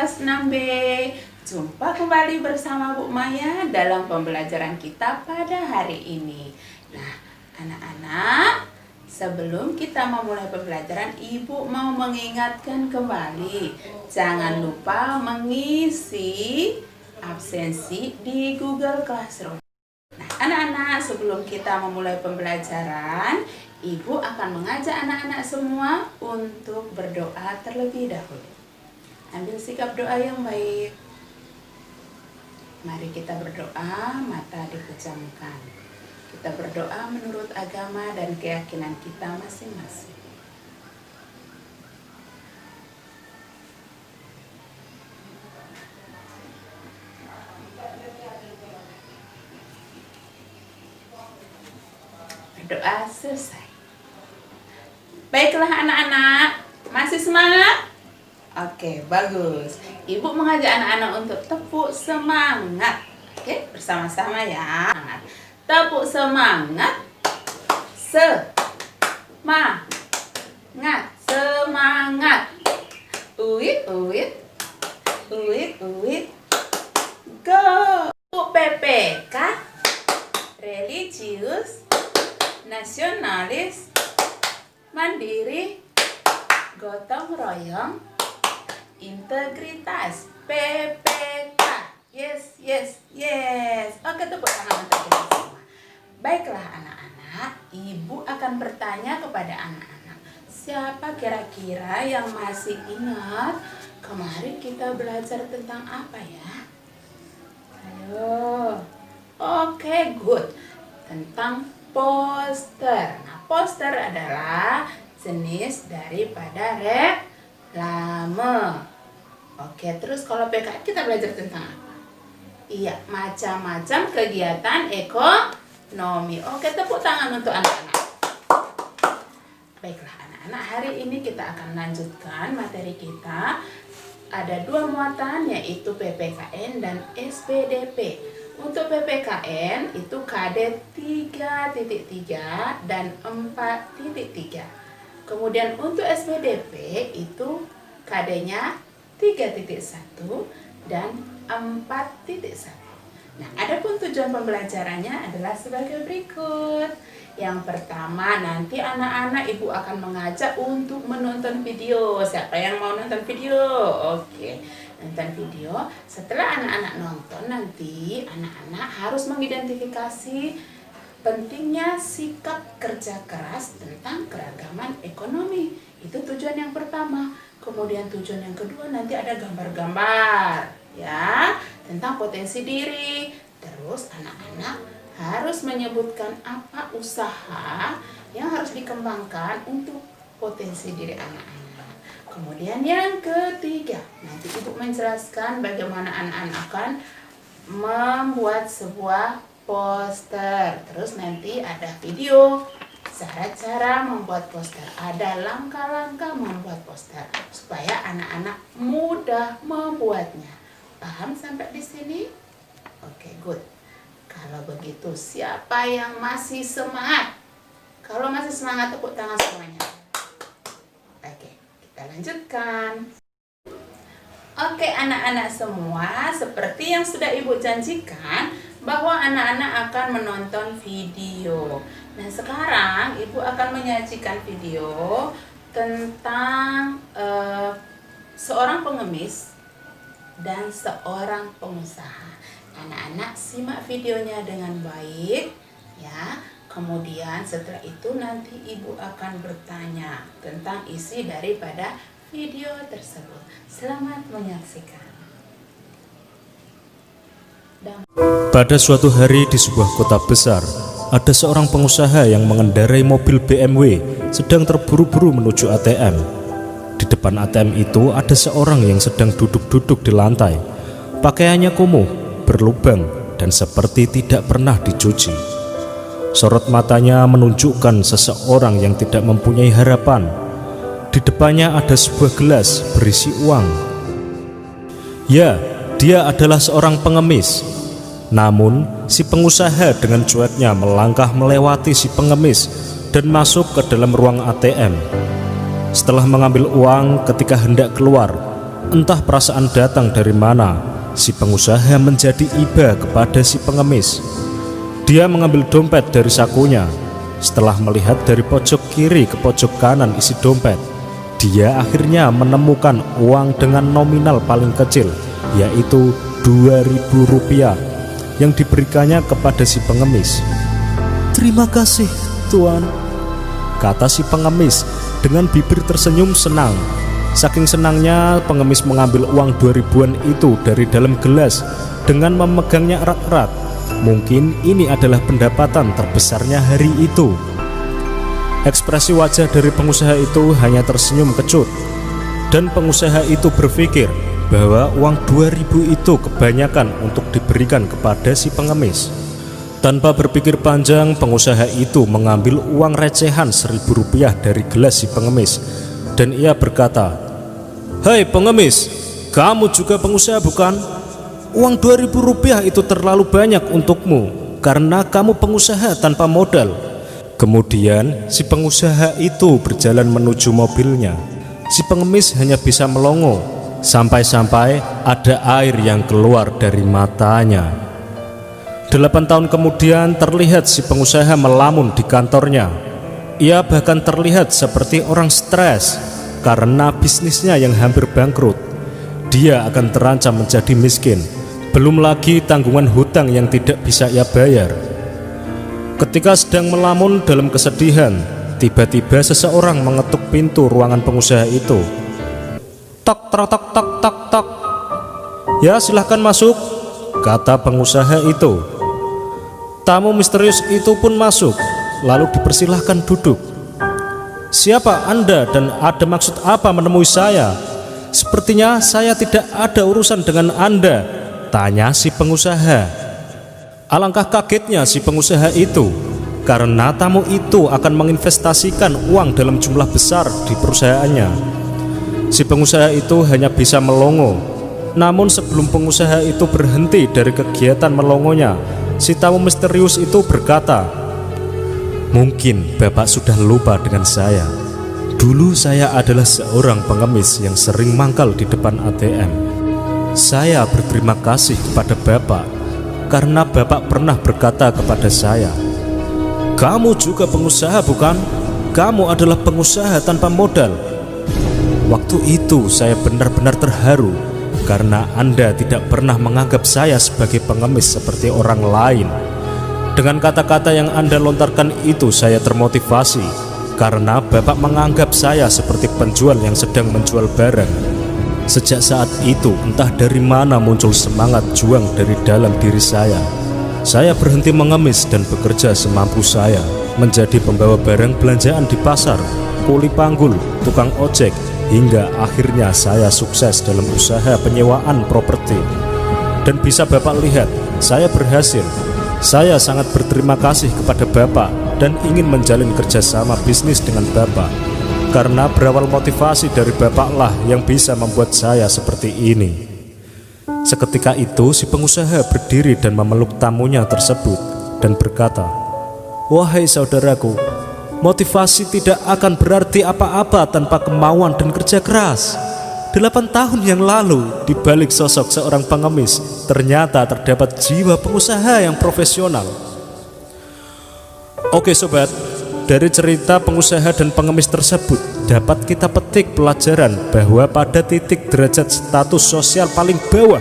kelas 6B. Jumpa kembali bersama Bu Maya dalam pembelajaran kita pada hari ini. Nah, anak-anak, sebelum kita memulai pembelajaran, Ibu mau mengingatkan kembali, jangan lupa mengisi absensi di Google Classroom. Nah, anak-anak, sebelum kita memulai pembelajaran, Ibu akan mengajak anak-anak semua untuk berdoa terlebih dahulu. Ambil sikap doa yang baik. Mari kita berdoa, mata dipejamkan. Kita berdoa menurut agama dan keyakinan kita masing-masing. Berdoa selesai. Baiklah anak-anak, masih semangat? Oke, bagus. Ibu mengajak anak-anak untuk tepuk semangat. Oke, bersama-sama ya. Tepuk semangat. Semangat. Semangat. Uit, uit. Uit, uit. Go. PPK. Religius. Nasionalis. Mandiri. Gotong royong. Integritas. PPK. Yes, yes, yes. Oke, tepuk tangan untuk kita semua. Baiklah anak-anak, Ibu akan bertanya kepada anak-anak, siapa kira-kira yang masih ingat kemarin kita belajar tentang apa ya? Ayo. Oke, good. Tentang poster. Nah, poster adalah jenis daripada reklame. Oke, terus kalau PKN kita belajar tentang apa? Iya, macam-macam kegiatan ekonomi. Oke, tepuk tangan untuk anak-anak. Baiklah anak-anak, hari ini kita akan lanjutkan materi kita. Ada dua muatan, yaitu PPKN dan SPDP. Untuk PPKN itu KD 3.3 dan 4.3. Kemudian untuk SPDP itu KD-nya 3.1 dan 4.1. Nah, adapun tujuan pembelajarannya adalah sebagai berikut. Yang pertama, nanti anak-anak Ibu akan mengajak untuk menonton video. Siapa yang mau nonton video? Oke, nonton video. Setelah anak-anak nonton, nanti anak-anak harus mengidentifikasi pentingnya sikap kerja keras tentang keragaman ekonomi. Itu tujuan yang pertama. Kemudian tujuan yang kedua, nanti ada gambar-gambar ya tentang potensi diri. Terus anak-anak harus menyebutkan apa usaha yang harus dikembangkan untuk potensi diri anak-anak. Kemudian yang ketiga, nanti Ibu menjelaskan bagaimana anak-anak akan membuat sebuah poster. Terus nanti ada video cara-cara membuat poster, ada langkah-langkah membuat poster supaya anak-anak mudah membuatnya. Paham sampai di sini? Oke, good. Kalau begitu, siapa yang masih semangat? Kalau masih semangat, tepuk tangan semuanya. Oke, kita lanjutkan. Oke, anak-anak semua, seperti yang sudah Ibu janjikan bahwa anak-anak akan menonton video. Nah, sekarang Ibu akan menyajikan video tentang seorang pengemis dan seorang pengusaha. Anak-anak simak videonya dengan baik ya. Kemudian setelah itu nanti Ibu akan bertanya tentang isi daripada video tersebut. Selamat menyaksikan. Pada suatu hari di sebuah kota besar, ada seorang pengusaha yang mengendarai mobil BMW sedang terburu-buru menuju ATM. Di depan ATM itu ada seorang yang sedang duduk-duduk di lantai. Pakaiannya kumuh, berlubang, dan seperti tidak pernah dicuci. Sorot matanya menunjukkan seseorang yang tidak mempunyai harapan. Di depannya ada sebuah gelas berisi uang. Ya, dia adalah seorang pengemis. Namun, si pengusaha dengan cueknya melangkah melewati si pengemis dan masuk ke dalam ruang ATM. Setelah mengambil uang, ketika hendak keluar, entah perasaan datang dari mana, si pengusaha menjadi iba kepada si pengemis. Dia mengambil dompet dari sakunya. Setelah melihat dari pojok kiri ke pojok kanan isi dompet, dia akhirnya menemukan uang dengan nominal paling kecil, yaitu Rp2.000 yang diberikannya kepada si pengemis. "Terima kasih, Tuan," kata si pengemis dengan bibir tersenyum senang. Saking senangnya, pengemis mengambil uang 2.000-an itu dari dalam gelas dengan memegangnya erat-erat. Mungkin ini adalah pendapatan terbesarnya hari itu. Ekspresi wajah dari pengusaha itu hanya tersenyum kecut, dan pengusaha itu berpikir bahwa uang 2.000 itu kebanyakan untuk diberikan kepada si pengemis. Tanpa berpikir panjang, pengusaha itu mengambil uang recehan Rp1.000 dari gelas si pengemis, dan ia berkata, "Hei pengemis, kamu juga pengusaha bukan? Uang Rp2.000 itu terlalu banyak untukmu, karena kamu pengusaha tanpa modal." Kemudian si pengusaha itu berjalan menuju mobilnya. Si pengemis hanya bisa melongo, sampai-sampai ada air yang keluar dari matanya. 8 tahun kemudian terlihat si pengusaha melamun di kantornya. Ia bahkan terlihat seperti orang stres karena bisnisnya yang hampir bangkrut. Dia akan terancam menjadi miskin, belum lagi tanggungan hutang yang tidak bisa ia bayar. Ketika sedang melamun dalam kesedihan, tiba-tiba seseorang mengetuk pintu ruangan pengusaha itu. "Tok tok tok tok tok tok." "Ya, silahkan masuk," kata pengusaha itu. Tamu misterius itu pun masuk, lalu dipersilahkan duduk. "Siapa Anda dan ada maksud apa menemui saya? Sepertinya saya tidak ada urusan dengan Anda," tanya si pengusaha. Alangkah kagetnya si pengusaha itu, karena tamu itu akan menginvestasikan uang dalam jumlah besar di perusahaannya. Si pengusaha itu hanya bisa melongo. Namun sebelum pengusaha itu berhenti dari kegiatan melongonya, si tamu misterius itu berkata, "Mungkin Bapak sudah lupa dengan saya. Dulu saya adalah seorang pengemis yang sering mangkal di depan ATM. Saya berterima kasih kepada Bapak karena Bapak pernah berkata kepada saya, 'Kamu juga pengusaha bukan? Kamu adalah pengusaha tanpa modal.' Waktu itu saya benar-benar terharu karena Anda tidak pernah menganggap saya sebagai pengemis seperti orang lain. Dengan kata-kata yang Anda lontarkan itu saya termotivasi karena Bapak menganggap saya seperti penjual yang sedang menjual barang. Sejak saat itu entah dari mana muncul semangat juang dari dalam diri saya. Saya berhenti mengemis dan bekerja semampu saya, menjadi pembawa barang belanjaan di pasar, kuli panggul, tukang ojek, hingga akhirnya saya sukses dalam usaha penyewaan properti. Dan bisa Bapak lihat, saya berhasil. Saya sangat berterima kasih kepada Bapak dan ingin menjalin kerjasama bisnis dengan Bapak, karena berawal motivasi dari Bapaklah yang bisa membuat saya seperti ini." Seketika itu si pengusaha berdiri dan memeluk tamunya tersebut dan berkata, "Wahai saudaraku, motivasi tidak akan berarti apa-apa tanpa kemauan dan kerja keras. 8 tahun yang lalu, di balik sosok seorang pengemis, ternyata terdapat jiwa pengusaha yang profesional." Oke sobat, dari cerita pengusaha dan pengemis tersebut dapat kita petik pelajaran bahwa pada titik derajat status sosial paling bawah,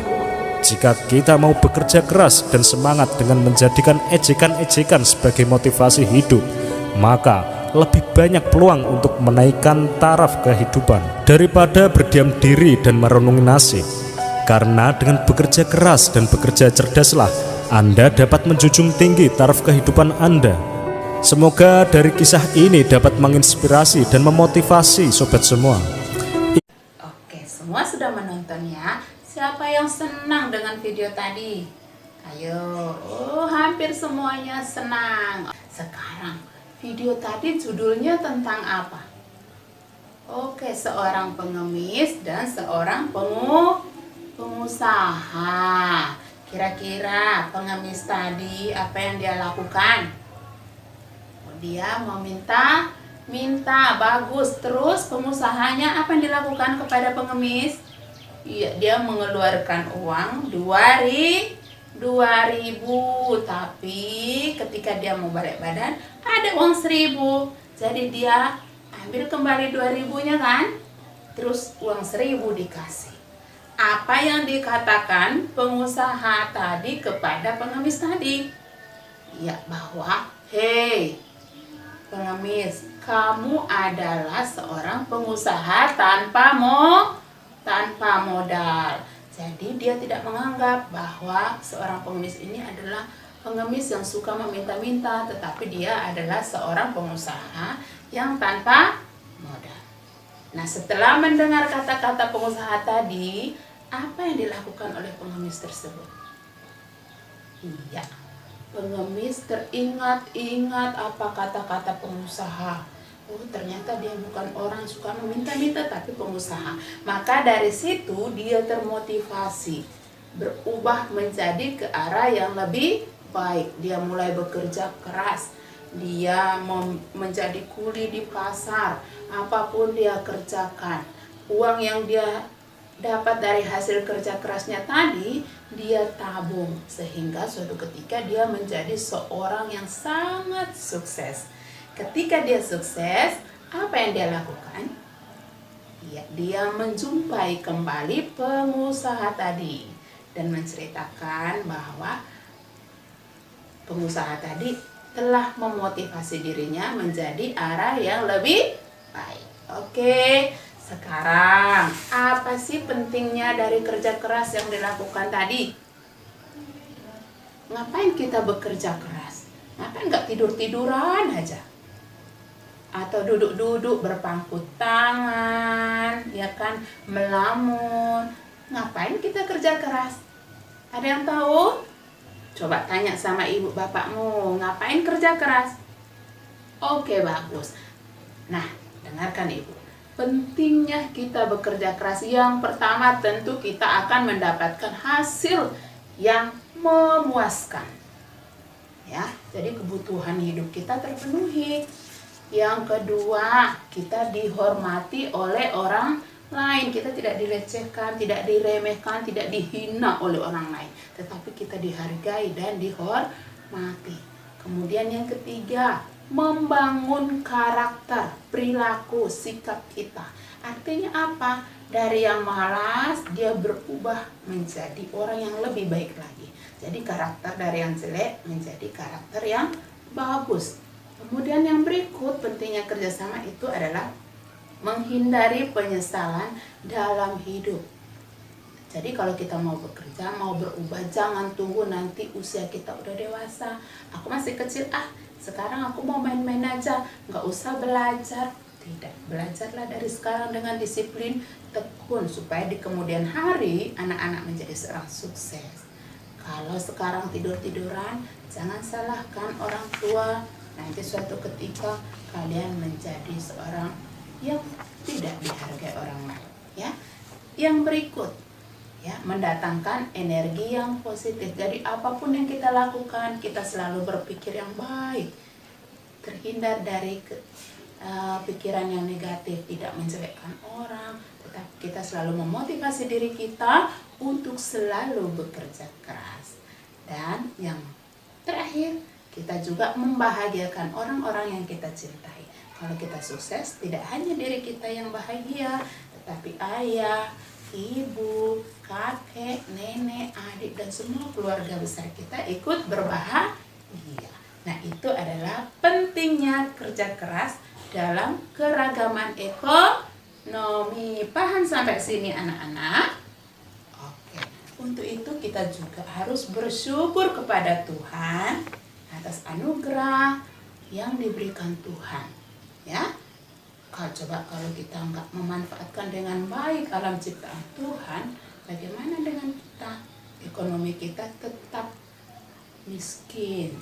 jika kita mau bekerja keras dan semangat dengan menjadikan ejekan-ejekan sebagai motivasi hidup, maka lebih banyak peluang untuk menaikkan taraf kehidupan daripada berdiam diri dan merenungi nasib. Karena dengan bekerja keras dan bekerja cerdaslah Anda dapat menjunjung tinggi taraf kehidupan Anda. Semoga dari kisah ini dapat menginspirasi dan memotivasi sobat semua. Oke, semua sudah menonton ya. Siapa yang senang dengan video tadi? Ayo, hampir semuanya senang. Sekarang video tadi judulnya tentang apa? Oke, seorang pengemis dan seorang pengusaha. Kira-kira pengemis tadi apa yang dia lakukan? Dia minta bagus. Terus pengusahanya apa yang dilakukan kepada pengemis? Iya, dia mengeluarkan uang 2.000, tapi ketika dia mau balik badan ada uang 1.000. Jadi dia ambil kembali 2.000-nya kan, terus uang 1.000 dikasih. Apa yang dikatakan pengusaha tadi kepada pengemis tadi? Ya, bahwa hei pengemis, kamu adalah seorang pengusaha tanpa modal. Jadi dia tidak menganggap bahwa seorang pengemis ini adalah pengemis yang suka meminta-minta, tetapi dia adalah seorang pengusaha yang tanpa modal. Nah, setelah mendengar kata-kata pengusaha tadi, apa yang dilakukan oleh pengemis tersebut? Iya, pengemis teringat-ingat apa kata-kata pengusaha. Oh, ternyata dia bukan orang suka meminta-minta, tapi pengusaha. Maka dari situ dia termotivasi, berubah menjadi ke arah yang lebih baik. Dia mulai bekerja keras. Dia menjadi kuli di pasar. Apapun dia kerjakan. Uang yang dia dapat dari hasil kerja kerasnya tadi, dia tabung. Sehingga suatu ketika dia menjadi seorang yang sangat sukses. Ketika dia sukses, apa yang dia lakukan? Ya, dia menjumpai kembali pengusaha tadi dan menceritakan bahwa pengusaha tadi telah memotivasi dirinya menjadi arah yang lebih baik. Oke, sekarang apa sih pentingnya dari kerja keras yang dilakukan tadi? Ngapain kita bekerja keras? Ngapain nggak tidur-tiduran aja? Atau duduk-duduk berpangku tangan, ya kan, melamun. Ngapain kita kerja keras? Ada yang tahu? Coba tanya sama ibu bapakmu, ngapain kerja keras? Oke, bagus. Nah, dengarkan ibu. Pentingnya kita bekerja keras. Yang pertama tentu kita akan mendapatkan hasil yang memuaskan. Ya, jadi kebutuhan hidup kita terpenuhi. Yang kedua, kita dihormati oleh orang lain. Kita tidak dilecehkan, tidak diremehkan, tidak dihina oleh orang lain, tetapi kita dihargai dan dihormati. Kemudian yang ketiga, membangun karakter, perilaku, sikap kita. Artinya apa? Dari yang malas, dia berubah menjadi orang yang lebih baik lagi. Jadi karakter dari yang jelek menjadi karakter yang bagus. Kemudian yang berikut, pentingnya kerjasama itu adalah menghindari penyesalan dalam hidup. Jadi kalau kita mau bekerja, mau berubah, jangan tunggu nanti usia kita udah dewasa. Aku masih kecil, sekarang aku mau main-main aja, nggak usah belajar. Tidak, belajarlah dari sekarang dengan disiplin, tekun, supaya di kemudian hari anak-anak menjadi seorang sukses. Kalau sekarang tidur-tiduran, jangan salahkan orang tua. Nanti suatu ketika kalian menjadi seorang yang tidak dihargai orang lain, ya. Yang berikut, ya, mendatangkan energi yang positif. Jadi apapun yang kita lakukan, kita selalu berpikir yang baik, terhindar dari pikiran yang negatif, tidak menjelekkan orang, tetapi kita selalu memotivasi diri kita untuk selalu bekerja keras. Dan yang terakhir, kita juga membahagiakan orang-orang yang kita cintai. Kalau kita sukses, tidak hanya diri kita yang bahagia, tetapi ayah, ibu, kakek, nenek, adik, dan semua keluarga besar kita ikut berbahagia. Nah, itu adalah pentingnya kerja keras dalam keragaman ekonomi. Paham sampai sini anak-anak? Oke. Untuk itu kita juga harus bersyukur kepada Tuhan atas anugerah yang diberikan Tuhan, ya. Kalau kita nggak memanfaatkan dengan baik alam ciptaan Tuhan, bagaimana dengan kita? Ekonomi kita tetap miskin,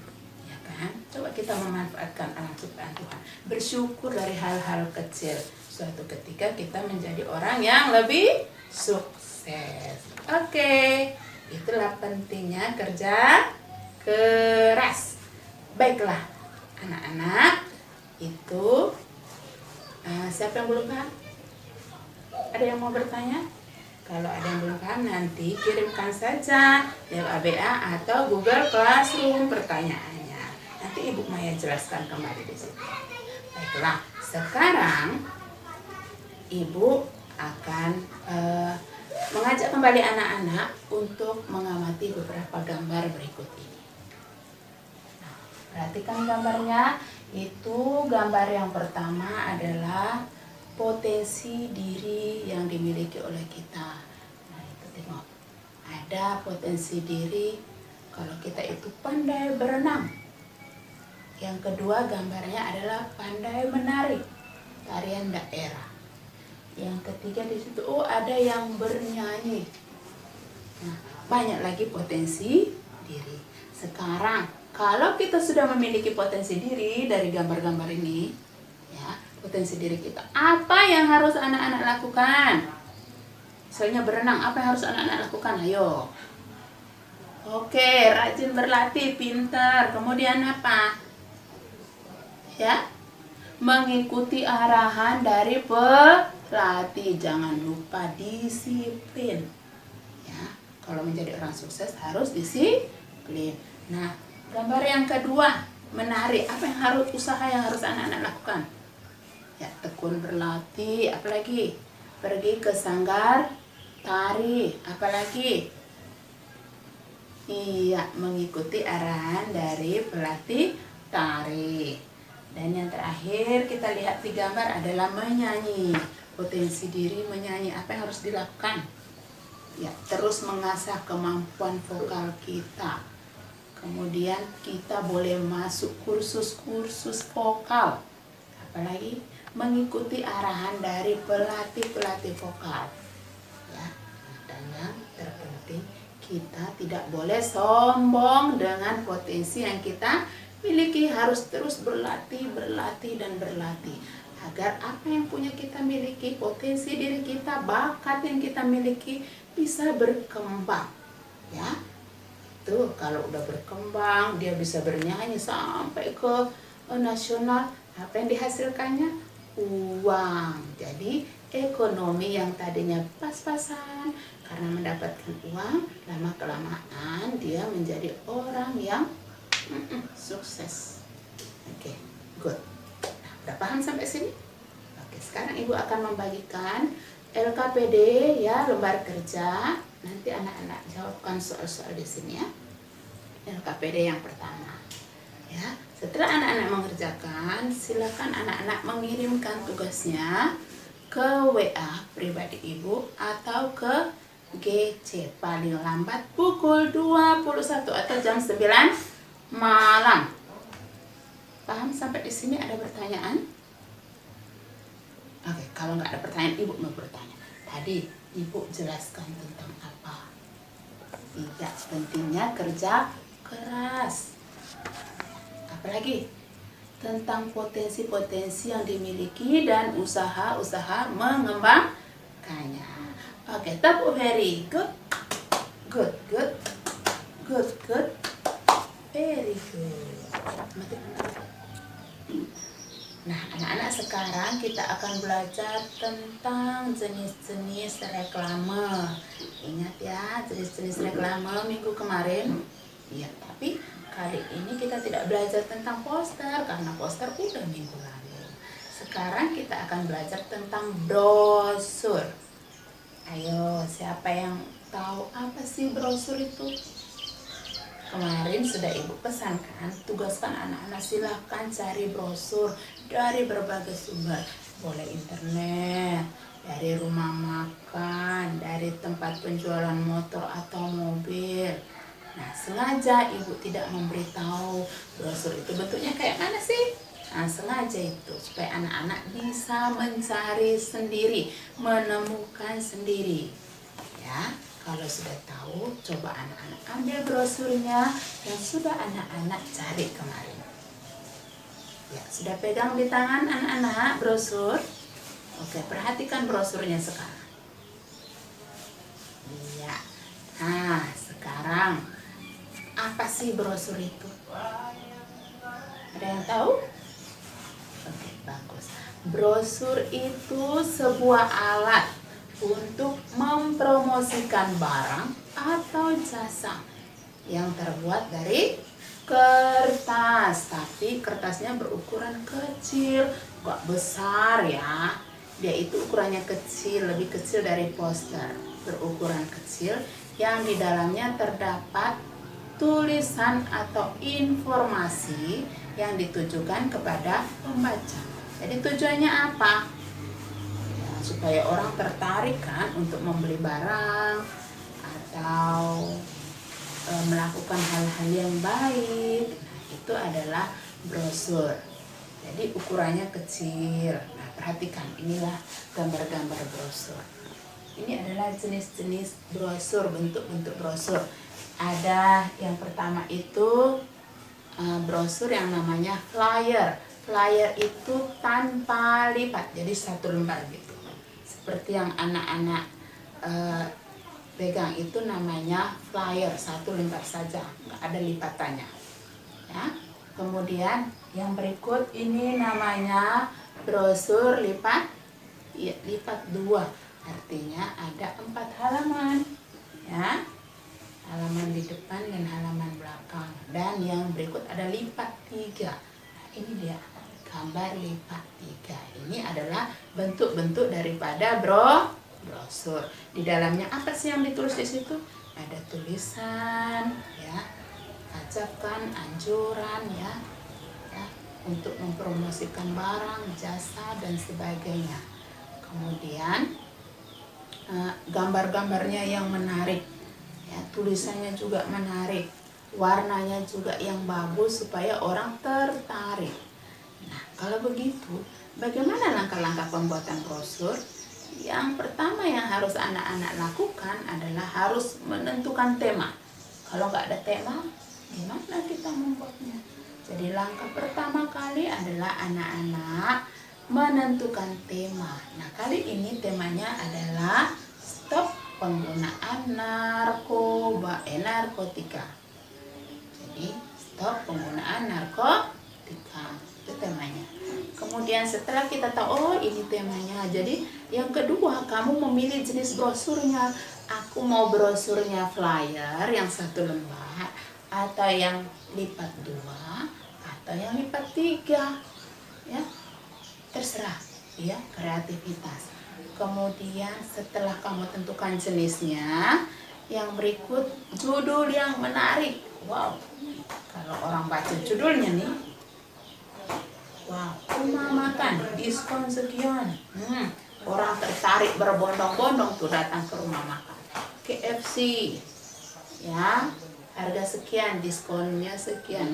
ya kan? Coba kita memanfaatkan alam ciptaan Tuhan, bersyukur dari hal-hal kecil. Suatu ketika kita menjadi orang yang lebih sukses. Oke, itulah pentingnya kerja keras. Baiklah, anak-anak, itu siapa yang belum paham? Ada yang mau bertanya? Kalau ada yang belum paham nanti kirimkan saja lewat ABA atau Google Classroom pertanyaannya. Nanti Ibu Maya jelaskan kembali di situ. Baiklah, sekarang Ibu akan mengajak kembali anak-anak untuk mengamati beberapa gambar berikut ini. Nah, perhatikan gambarnya. Itu gambar yang pertama adalah potensi diri yang dimiliki oleh kita. Nah, itu tengok. Ada potensi diri kalau kita itu pandai berenang. Yang kedua gambarnya adalah pandai menari, tarian daerah. Yang ketiga di situ ada yang bernyanyi. Nah, banyak lagi potensi diri. Sekarang kalau kita sudah memiliki potensi diri dari gambar-gambar ini, ya, potensi diri kita, apa yang harus anak-anak lakukan? Misalnya berenang, apa yang harus anak-anak lakukan? Ayo. Oke, rajin berlatih, pintar. Kemudian apa? Ya, mengikuti arahan dari pelatih. Jangan lupa disiplin. Ya, kalau menjadi orang sukses harus disiplin. Nah, gambar yang kedua, menari. Apa yang harus usaha yang harus anak-anak lakukan? Ya, tekun berlatih. Apalagi? Pergi ke sanggar tari. Apalagi? Iya, mengikuti arahan dari pelatih tari. Dan yang terakhir kita lihat di gambar adalah menyanyi. Potensi diri menyanyi. Apa yang harus dilakukan? Ya, terus mengasah kemampuan vokal kita. Kemudian kita boleh masuk kursus-kursus vokal. Apalagi mengikuti arahan dari pelatih-pelatih vokal. Ya. Dan yang terpenting, kita tidak boleh sombong dengan potensi yang kita miliki. Harus terus berlatih, dan berlatih. Agar apa yang punya kita miliki, potensi diri kita, bakat yang kita miliki bisa berkembang. Ya. Tuh, kalau udah berkembang, dia bisa bernyanyi sampai ke nasional. Apa yang dihasilkannya? Uang. Jadi ekonomi yang tadinya pas-pasan, karena mendapatkan uang, lama-kelamaan dia menjadi orang yang sukses. Oke, good. Nah, udah paham sampai sini? Oke, sekarang Ibu akan membagikan LKPD, ya, lembar kerja. Nanti anak-anak jawabkan soal-soal di sini, ya. LKPD yang pertama. Ya, setelah anak-anak mengerjakan, silakan anak-anak mengirimkan tugasnya ke WA pribadi Ibu atau ke GC paling lambat pukul 21 atau jam 9 malam. Paham sampai di sini? Ada pertanyaan? Oke, kalau nggak ada pertanyaan, Ibu mau bertanya. Tadi Ibu jelaskan tentang apa? Tidak pentingnya kerja keras. Apalagi? Tentang potensi-potensi yang dimiliki dan usaha-usaha mengembangkannya. Oke, tepuk. Very good. Good. Very good. Nah, anak-anak, sekarang kita akan belajar tentang jenis-jenis reklame. Ingat ya, jenis-jenis reklame minggu kemarin. Ya, tapi kali ini kita tidak belajar tentang poster karena poster udah minggu lalu. Sekarang kita akan belajar tentang brosur. Ayo, siapa yang tahu apa sih brosur itu? Kemarin sudah Ibu pesankan, tugaskan anak-anak silahkan cari brosur dari berbagai sumber. Boleh internet, dari rumah makan, dari tempat penjualan motor atau mobil. Nah, sengaja Ibu tidak memberitahu brosur itu bentuknya kayak mana sih? Nah, sengaja itu supaya anak-anak bisa mencari sendiri, menemukan sendiri. Ya. Kalau sudah tahu, coba anak-anak ambil brosurnya yang sudah anak-anak cari kemarin. Ya, sudah pegang di tangan anak-anak brosur? Oke, perhatikan brosurnya sekarang. Iya. Nah, sekarang apa sih brosur itu? Ada yang tahu? Oke, bagus. Brosur itu sebuah alat untuk mempromosikan barang atau jasa yang terbuat dari kertas, tapi kertasnya berukuran kecil, gak besar ya. Dia itu ukurannya kecil, lebih kecil dari poster, berukuran kecil yang di dalamnya terdapat tulisan atau informasi yang ditujukan kepada pembaca. Jadi tujuannya apa? Ya, supaya orang tertarik kan untuk membeli barang atau melakukan hal-hal yang baik. Nah, itu adalah brosur. Jadi ukurannya kecil. Nah, perhatikan, inilah gambar-gambar brosur. Ini adalah jenis-jenis brosur, bentuk-bentuk brosur. Ada yang pertama itu brosur yang namanya flyer. Flyer itu tanpa lipat, jadi satu lembar gitu. Seperti yang anak-anak pegang itu namanya flyer, satu lembar saja, nggak ada lipatannya. Ya. Kemudian yang berikut ini namanya brosur lipat, ya, lipat 2. Artinya ada 4 halaman, ya. Halaman di depan dan halaman belakang. Dan yang berikut ada lipat 3. Nah, ini dia gambar lipat 3. Ini adalah bentuk-bentuk daripada brosur. Di dalamnya apa sih yang ditulis di situ? Ada tulisan, ya, ajakan, anjuran, ya, untuk mempromosikan barang, jasa dan sebagainya. Kemudian gambar-gambarnya yang menarik. Ya, tulisannya juga menarik, warnanya juga yang bagus supaya orang tertarik. Nah, kalau begitu, bagaimana langkah-langkah pembuatan brosur? Yang pertama yang harus anak-anak lakukan adalah harus menentukan tema. Kalau nggak ada tema, gimana kita membuatnya? Jadi langkah pertama kali adalah anak-anak menentukan tema. Nah, kali ini temanya adalah stop penggunaan narkotika. Jadi stop penggunaan narkotika, itu temanya. Kemudian setelah kita tahu, oh ini temanya, jadi yang kedua kamu memilih jenis brosurnya. Aku mau brosurnya flyer yang satu lembar, atau yang lipat 2, atau yang lipat 3, ya terserah, ya, kreativitas. Kemudian setelah kamu tentukan jenisnya, yang berikut judul yang menarik. Wow, kalau orang baca judulnya nih, wow, rumah makan diskon sekian, orang tertarik berbondong-bondong tuh datang ke rumah makan. KFC, ya, harga sekian, diskonnya sekian,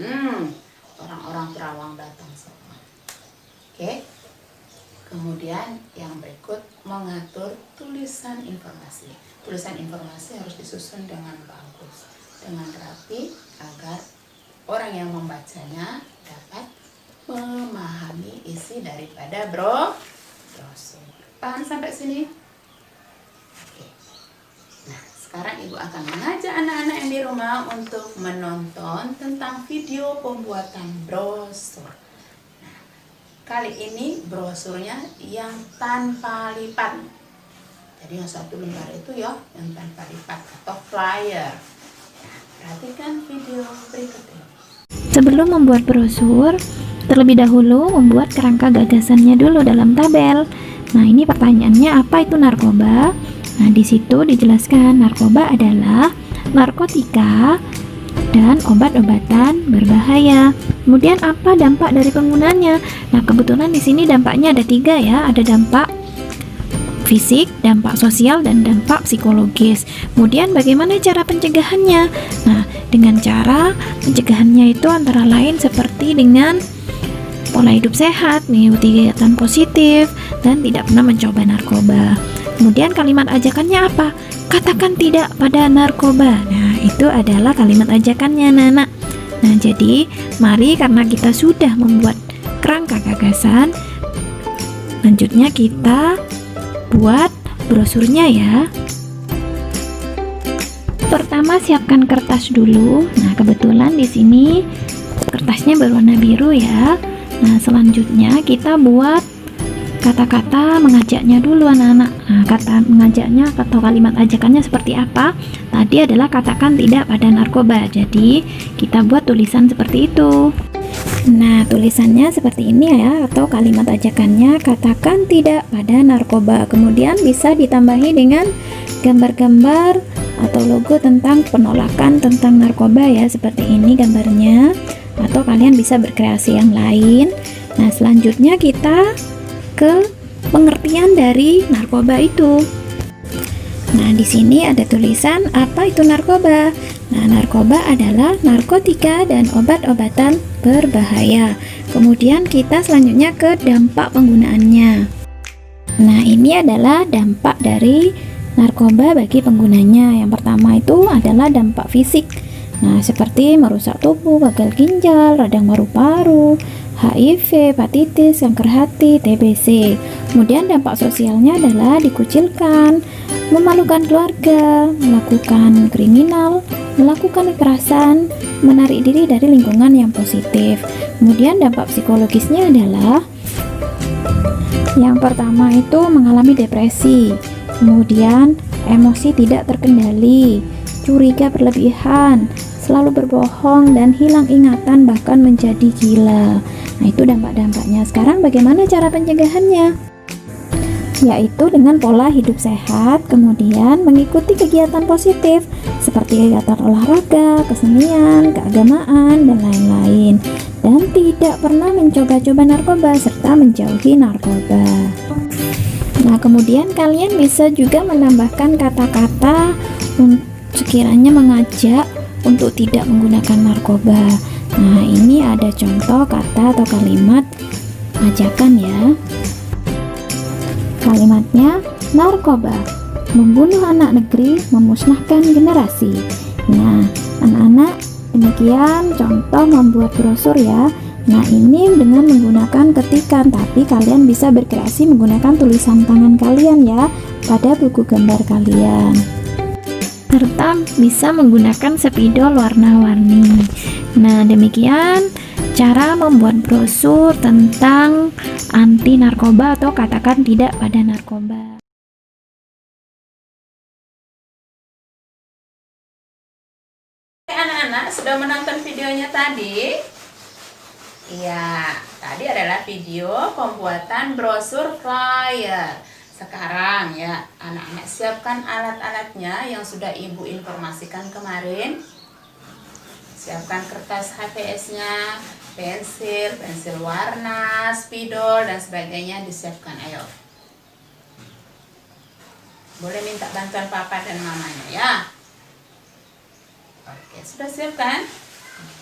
orang-orang terawang datang semua. Oke. Kemudian yang berikut mengatur tulisan informasi. Tulisan informasi harus disusun dengan bagus, dengan rapi, agar orang yang membacanya dapat memahami isi daripada brosur. Paham sampai sini? Oke. Nah, sekarang Ibu akan mengajak anak-anak yang di rumah untuk menonton tentang video pembuatan brosur. Kali ini brosurnya yang tanpa lipat. Jadi yang satu lembar itu ya, yang tanpa lipat atau flyer. Nah, perhatikan video berikut ini. Sebelum membuat brosur, terlebih dahulu membuat kerangka gagasannya dulu dalam tabel. Nah, ini pertanyaannya, apa itu narkoba? Nah, di situ dijelaskan narkoba adalah narkotika dan obat-obatan berbahaya. Kemudian apa dampak dari penggunanya? Nah, kebetulan di sini dampaknya ada 3 ya, ada dampak fisik, dampak sosial, dan dampak psikologis. Kemudian bagaimana cara pencegahannya? Nah, dengan cara pencegahannya itu antara lain seperti dengan pola hidup sehat, mengikuti kegiatan positif, dan tidak pernah mencoba narkoba. Kemudian kalimat ajakannya apa? Katakan tidak pada narkoba. Nah, itu adalah kalimat ajakannya, anak-anak. Nah, jadi mari, karena kita sudah membuat kerangka gagasan, lanjutnya kita buat brosurnya ya. Pertama, siapkan kertas dulu. Nah, kebetulan di sini kertasnya berwarna biru ya. Nah, selanjutnya kita buat kata-kata mengajaknya dulu anak-anak. Nah, kata mengajaknya atau kalimat ajakannya seperti apa? Tadi adalah katakan tidak pada narkoba. Jadi kita buat tulisan seperti itu. Nah, tulisannya seperti ini ya, atau kalimat ajakannya katakan tidak pada narkoba. Kemudian bisa ditambahi dengan gambar-gambar atau logo tentang penolakan tentang narkoba ya, seperti ini gambarnya. Atau kalian bisa berkreasi yang lain. Nah, selanjutnya kita ke pengertian dari narkoba itu. Nah, di sini ada tulisan apa itu narkoba. Nah, narkoba adalah narkotika dan obat-obatan berbahaya. Kemudian kita selanjutnya ke dampak penggunaannya. Nah, ini adalah dampak dari narkoba bagi penggunanya. Yang pertama itu adalah dampak fisik. Nah, seperti merusak tubuh, gagal ginjal, radang paru-paru, HIV, hepatitis, kanker hati, TBC. Kemudian dampak sosialnya adalah dikucilkan, memalukan keluarga, melakukan kriminal, melakukan kekerasan, menarik diri dari lingkungan yang positif. Kemudian dampak psikologisnya adalah yang pertama itu mengalami depresi, kemudian emosi tidak terkendali, curiga berlebihan, selalu berbohong dan hilang ingatan bahkan menjadi gila. Nah, itu dampak-dampaknya. Sekarang bagaimana cara pencegahannya? Yaitu dengan pola hidup sehat, kemudian mengikuti kegiatan positif seperti kegiatan olahraga, kesenian, keagamaan, dan lain-lain, dan tidak pernah mencoba-coba narkoba serta menjauhi narkoba. Nah, kemudian kalian bisa juga menambahkan kata-kata sekiranya mengajak untuk tidak menggunakan narkoba. Nah, ini ada contoh kata atau kalimat ajakan ya. Kalimatnya, narkoba membunuh anak negeri, memusnahkan generasi. Nah, anak-anak, demikian contoh membuat brosur ya. Nah, ini dengan menggunakan ketikan, tapi kalian bisa berkreasi menggunakan tulisan tangan kalian ya pada buku gambar kalian. Serta bisa menggunakan spidol warna-warni. Nah, demikian cara membuat brosur tentang anti narkoba atau katakan tidak pada narkoba. Anak-anak sudah menonton videonya tadi? Iya, tadi adalah video pembuatan brosur flyer. Sekarang ya, anak-anak siapkan alat-alatnya yang sudah ibu informasikan kemarin. Siapkan kertas HVS-nya, pensil warna, spidol, dan sebagainya disiapkan. Ayo. Boleh minta bantuan papa dan mamanya ya. Oke, sudah siapkan?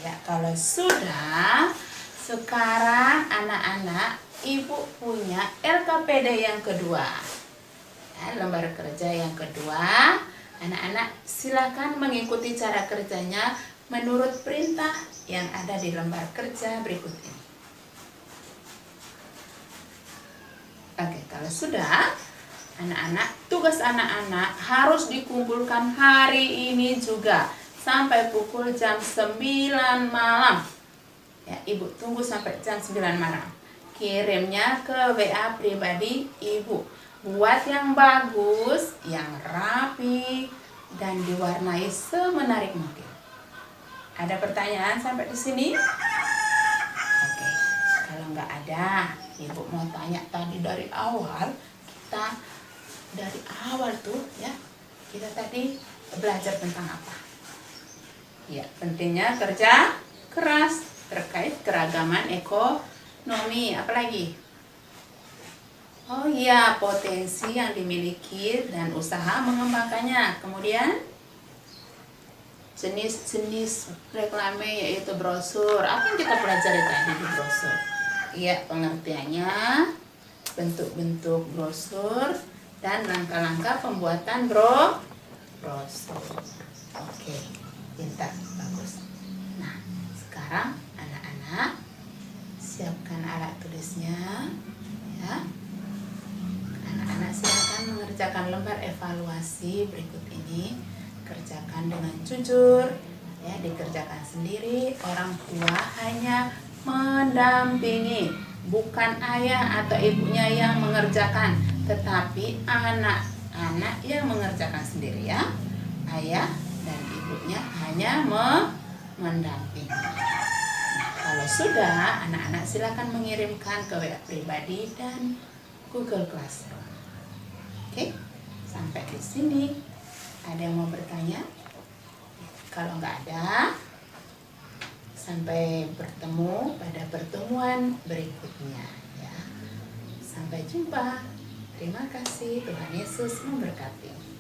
Ya, kalau sudah, sekarang anak-anak, ibu punya LKPD yang kedua. Ya, lembar kerja yang kedua. Anak-anak silakan mengikuti cara kerjanya menurut perintah yang ada di lembar kerja berikut ini. Oke, kalau sudah, anak-anak, tugas anak-anak harus dikumpulkan hari ini juga sampai pukul jam 9 malam. Ya, ibu tunggu sampai jam 9 malam. Kirimnya ke WA pribadi ibu. Buat yang bagus, yang rapi, dan diwarnai semenarik mungkin. Ada pertanyaan sampai di sini? Oke, kalau nggak ada, ibu mau tanya tadi dari awal. Dari awal tuh ya, kita tadi belajar tentang apa? Ya, pentingnya kerja keras terkait keragaman ekonomi. Apalagi? Oh iya, potensi yang dimiliki dan usaha mengembangkannya. Kemudian jenis-jenis reklame yaitu brosur. Apa yang kita pelajari tadi di brosur? Iya, pengertiannya, bentuk-bentuk brosur, dan langkah-langkah pembuatan brosur. Oke, pintar, bagus. Nah, sekarang anak-anak siapkan alat tulisnya ya. Anak-anak silakan mengerjakan lembar evaluasi berikut ini. Kerjakan dengan jujur ya, dikerjakan sendiri, orang tua hanya mendampingi. bukan ayah atau ibunya yang mengerjakan, tetapi anak-anak yang mengerjakan sendiri ya. Ayah dan ibunya hanya mendampingi. Nah, kalau sudah, anak-anak silakan mengirimkan ke WA pribadi dan Google Classroom. Oke, sampai di sini. Ada yang mau bertanya? Kalau nggak ada, sampai bertemu pada pertemuan berikutnya ya. Sampai jumpa. Terima kasih. Tuhan Yesus memberkati.